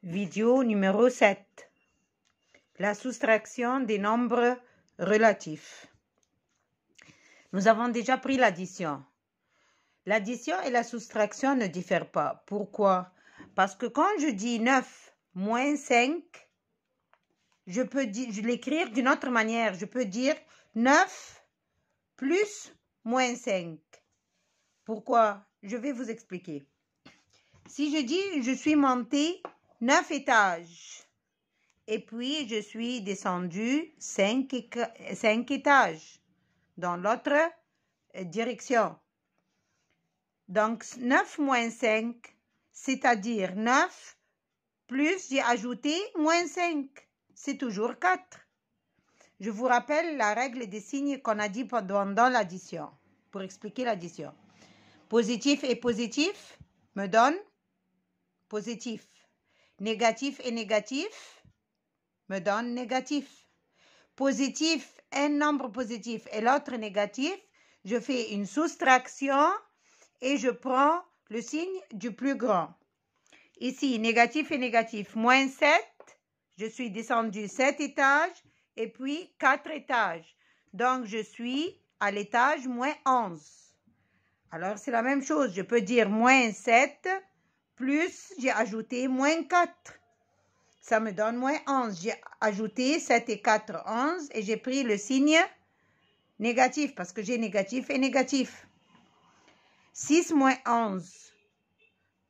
Vidéo numéro 7. La soustraction des nombres relatifs. Nous avons déjà pris l'addition. L'addition et la soustraction ne diffèrent pas. Pourquoi? Parce que quand je dis 9 moins 5, je peux l'écrire d'une autre manière. Je peux dire 9 plus moins 5. Pourquoi? Je vais vous expliquer. Si je dis je suis monté 9 étages et puis je suis descendu 5 étages dans l'autre direction. Donc 9 moins 5, c'est-à-dire 9 plus j'ai ajouté moins 5, c'est toujours 4. Je vous rappelle la règle des signes qu'on a dit pendant l'addition, pour expliquer l'addition. Positif et positif me donne positif. Négatif et négatif me donne négatif. Positif, un nombre positif et l'autre négatif, je fais une soustraction et je prends le signe du plus grand. Ici, négatif et négatif, moins 7, je suis descendu 7 étages et puis 4 étages. Donc, je suis à l'étage moins 11. Alors, c'est la même chose. Je peux dire moins 7 plus, j'ai ajouté moins 4. Ça me donne moins 11. J'ai ajouté 7 et 4, 11. Et j'ai pris le signe négatif parce que j'ai négatif et négatif. 6 moins 11.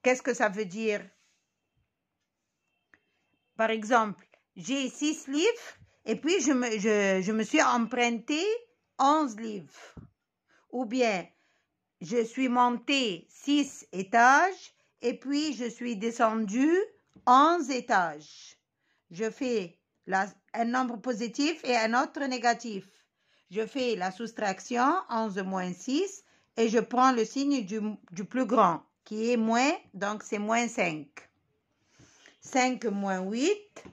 Qu'est-ce que ça veut dire? Par exemple, j'ai 6 livres et puis je me suis emprunté 11 livres. Ou bien, je suis monté 6 étages et puis je suis descendu 11 étages. Je fais un nombre positif et un autre négatif. Je fais la soustraction 11 moins 6 et je prends le signe du plus grand qui est moins, donc c'est moins 5. 5 moins 8,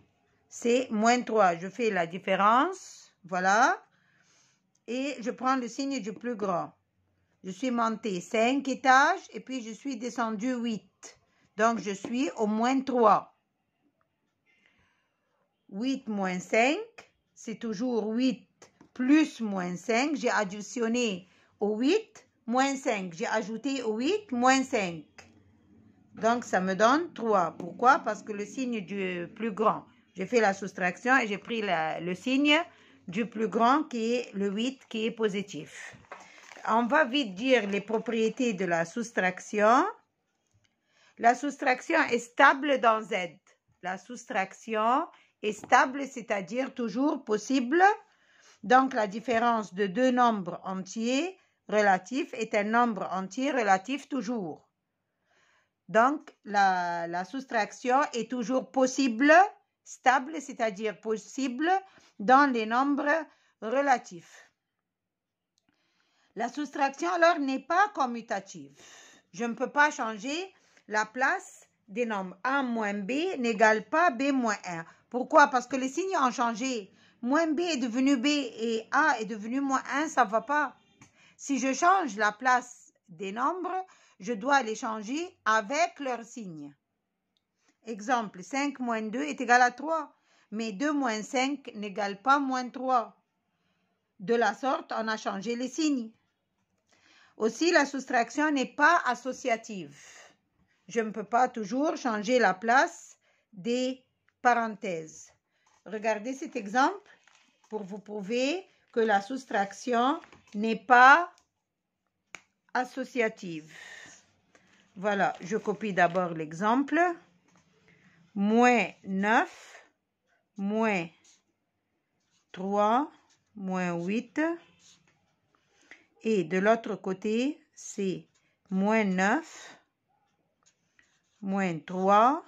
c'est moins 3. Je fais la différence, voilà, et je prends le signe du plus grand. Je suis monté 5 étages et puis je suis descendu 8. Donc, je suis au moins 3. 8 moins 5, c'est toujours 8 plus moins 5. J'ai additionné au 8 moins 5. J'ai ajouté au 8 moins 5. Donc, ça me donne 3. Pourquoi? Parce que le signe du plus grand, j'ai fait la soustraction et j'ai pris le signe du plus grand qui est le 8 qui est positif. On va vite dire les propriétés de la soustraction. La soustraction est stable dans Z. La soustraction est stable, c'est-à-dire toujours possible. Donc, la différence de deux nombres entiers relatifs est un nombre entier relatif toujours. Donc, la soustraction est toujours possible, stable, c'est-à-dire possible dans les nombres relatifs. La soustraction, alors, n'est pas commutative. Je ne peux pas changer la place des nombres. A moins B n'égale pas B moins 1. Pourquoi? Parce que les signes ont changé. Moins B est devenu B et A est devenu moins 1, ça ne va pas. Si je change la place des nombres, je dois les changer avec leur signe. Exemple, 5 moins 2 est égal à 3. Mais 2 moins 5 n'égale pas moins 3. De la sorte, on a changé les signes. Aussi, la soustraction n'est pas associative. Je ne peux pas toujours changer la place des parenthèses. Regardez cet exemple pour vous prouver que la soustraction n'est pas associative. Voilà, je copie d'abord l'exemple. Moins 9, moins 3, moins 8. Et de l'autre côté, c'est moins 9, moins 3,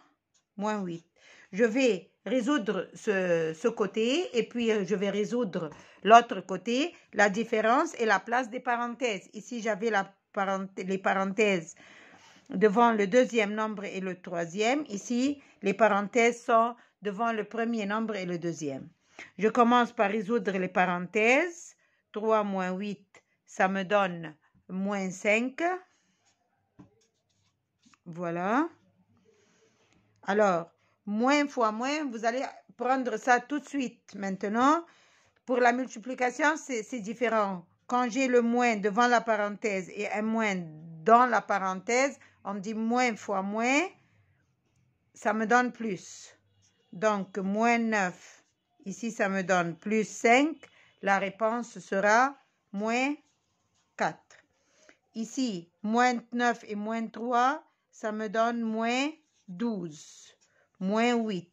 moins 8. Je vais résoudre ce côté et puis je vais résoudre l'autre côté. La différence est la place des parenthèses. Ici, j'avais les parenthèses devant le deuxième nombre et le troisième. Ici, les parenthèses sont devant le premier nombre et le deuxième. Je commence par résoudre les parenthèses. 3 moins 8. Ça me donne moins 5. Voilà. Alors, moins fois moins, vous allez prendre ça tout de suite. Maintenant, pour la multiplication, c'est différent. Quand j'ai le moins devant la parenthèse et un moins dans la parenthèse, on dit moins fois moins, ça me donne plus. Donc, moins 9, ici, ça me donne plus 5. La réponse sera moins 4. Ici, moins 9 et moins 3, ça me donne moins 12. Moins 8.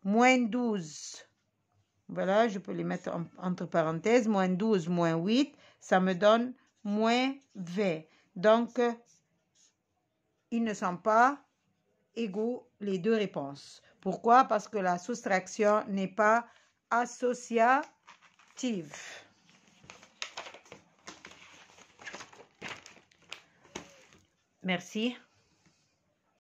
Moins 12. Voilà, je peux les mettre entre parenthèses. Moins 12, moins 8, ça me donne moins 20. Donc, ils ne sont pas égaux les deux réponses. Pourquoi? Parce que la soustraction n'est pas associative. Merci.